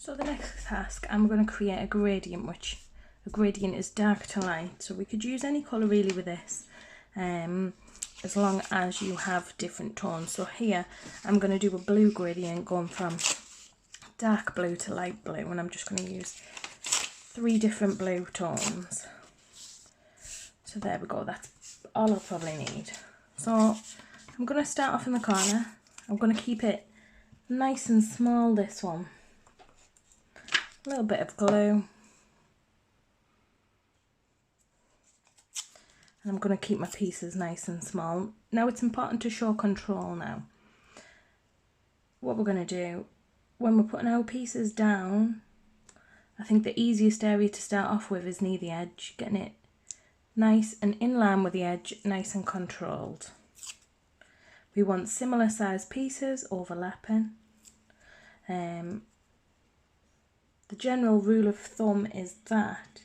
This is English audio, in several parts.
So the next task, I'm going to create a gradient, which a gradient is dark to light. So we could use any colour really with this, as long as you have different tones. So here, I'm going to do a blue gradient going from dark blue to light blue, and I'm just going to use 3 different blue tones. So there we go, that's all I'll probably need. So I'm going to start off in the corner. I'm going to keep it nice and small, this one. A little bit of glue. And I'm going to keep my pieces nice and small. Now it's important to show control now. What we're going to do, when we're putting our pieces down, I think the easiest area to start off with is near the edge, getting it nice and in line with the edge, nice and controlled. We want similar size pieces overlapping. The general rule of thumb is that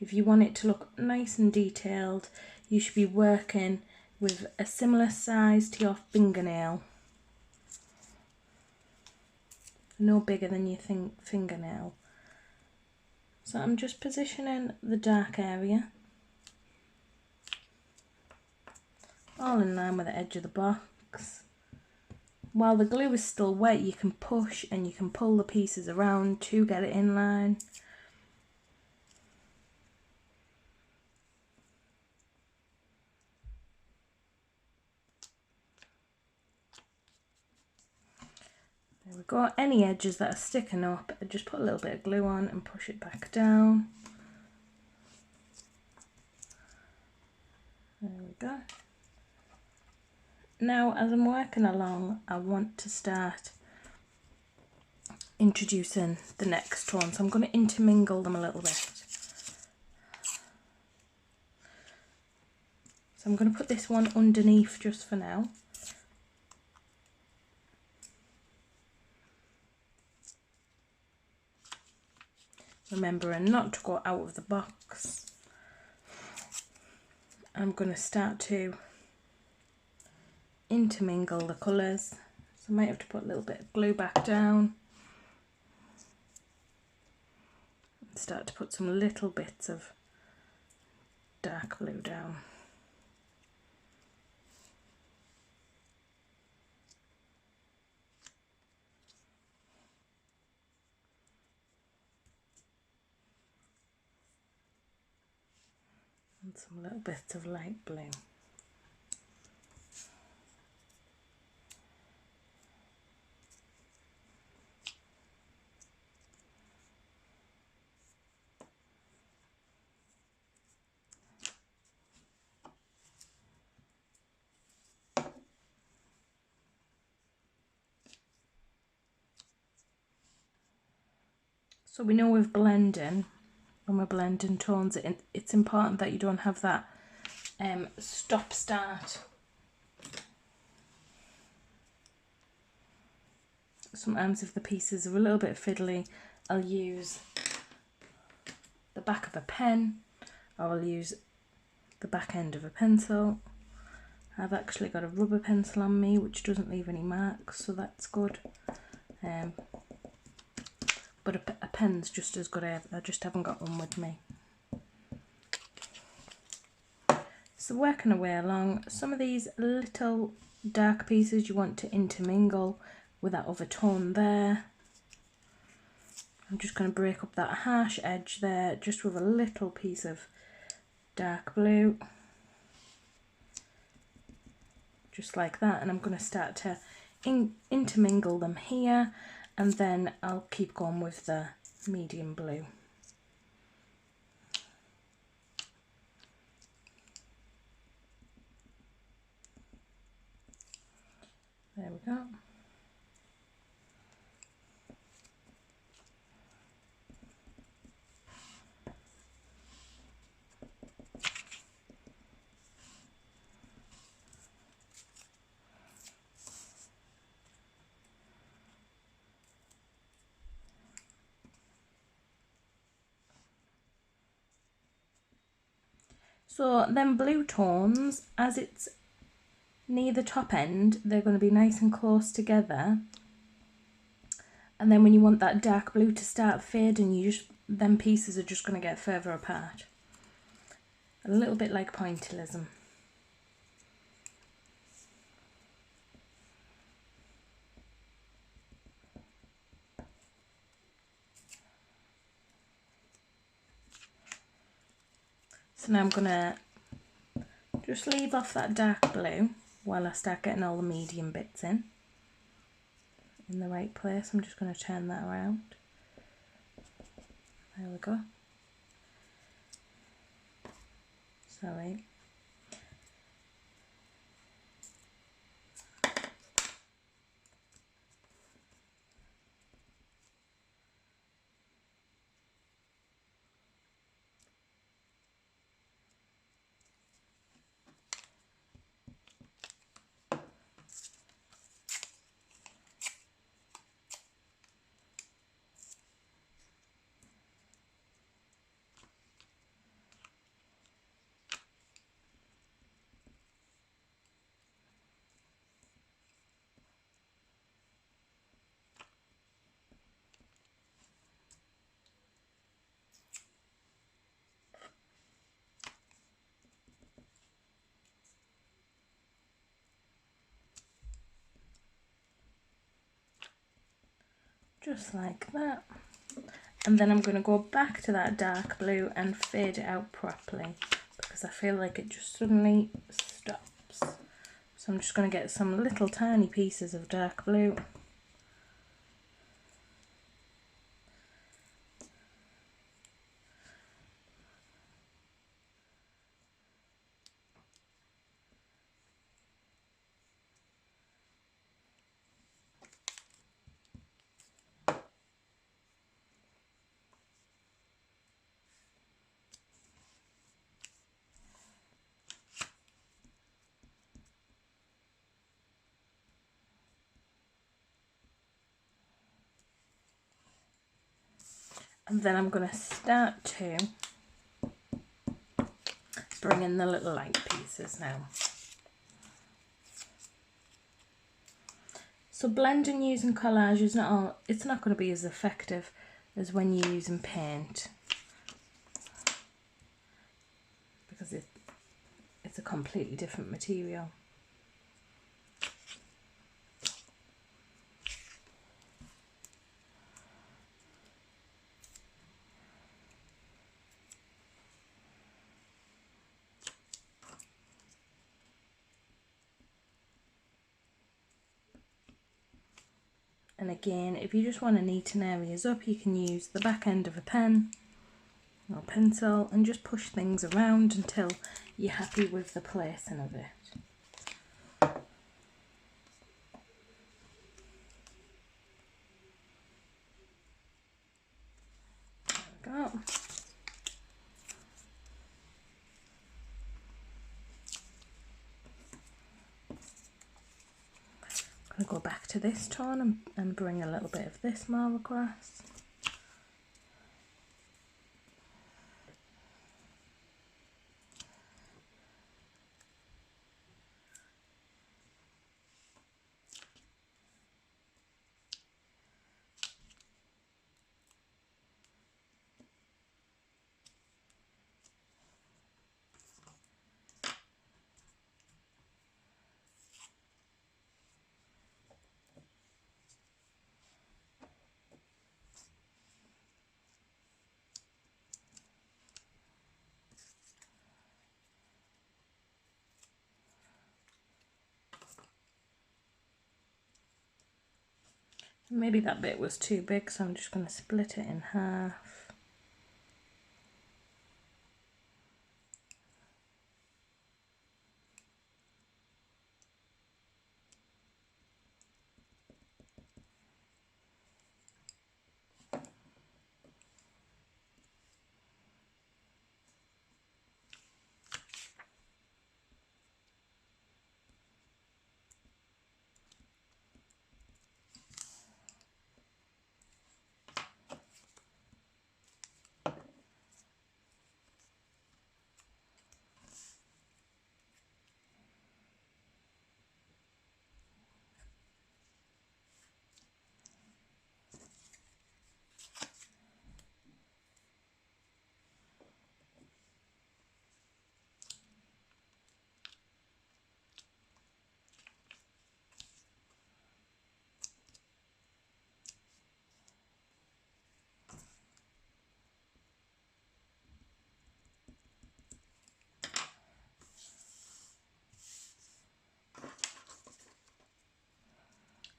if you want it to look nice and detailed, you should be working with a similar size to your fingernail. No bigger than your fingernail. So I'm just positioning the dark area, all in line with the edge of the box. While the glue is still wet, you can push and you can pull the pieces around to get it in line. There we go. Any edges that are sticking up, I just put a little bit of glue on and push it back down. There we go. Now, as I'm working along, I want to start introducing the next tone. So I'm going to intermingle them a little bit. So I'm going to put this one underneath just for now. Remembering not to go out of the box. I'm going to start to intermingle the colours. So I might have to put a little bit of glue back down. Start to put some little bits of dark blue down. And some little bits of light blue. So we know with blending, when we're blending tones, it's important that you don't have that stop-start. Sometimes if the pieces are a little bit fiddly, I'll use the back of a pen, or I'll use the back end of a pencil. I've actually got a rubber pencil on me which doesn't leave any marks, so that's good. But a pen's just as good. I just haven't got one with me. So working our way along, some of these little dark pieces you want to intermingle with that other tone there. I'm just going to break up that harsh edge there just with a little piece of dark blue. Just like that, and I'm going to start to intermingle them here, and then I'll keep going with the medium blue. There we go. So then blue tones, as it's near the top end, they're going to be nice and close together. And then when you want that dark blue to start fading, them pieces are just going to get further apart. A little bit like pointillism. So now I'm going to just leave off that dark blue while I start getting all the medium bits in the right place. I'm just going to turn that around. There we go. Sorry. Just like that. And then I'm going to go back to that dark blue and fade it out properly because I feel like it just suddenly stops. So I'm just going to get some little tiny pieces of dark blue. And then I'm going to start to bring in the little light pieces now. So blending using collage is it's not going to be as effective as when you're using paint because it's a completely different material. And again, if you just want to neaten areas up, you can use the back end of a pen or pencil and just push things around until you're happy with the placing of it. There we go. I'm going to go back to this tone and bring a little bit of this mauve across. Maybe that bit was too big, so I'm just going to split it in half.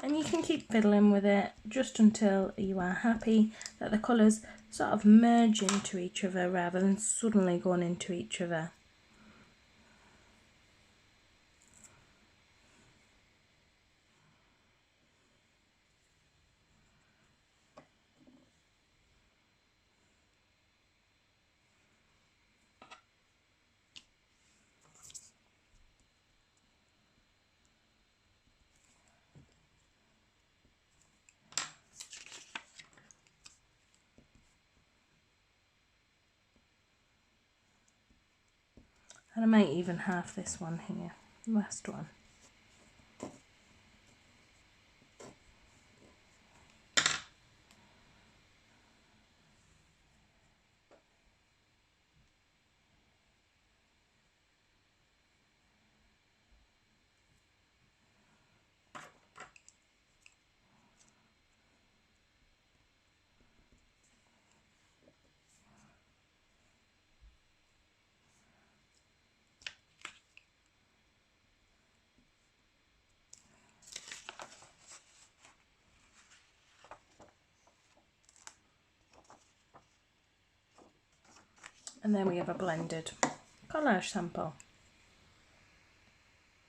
And you can keep fiddling with it just until you are happy that the colours sort of merge into each other rather than suddenly going into each other. And I might even have this one here, last one. And then we have a blended collage sample.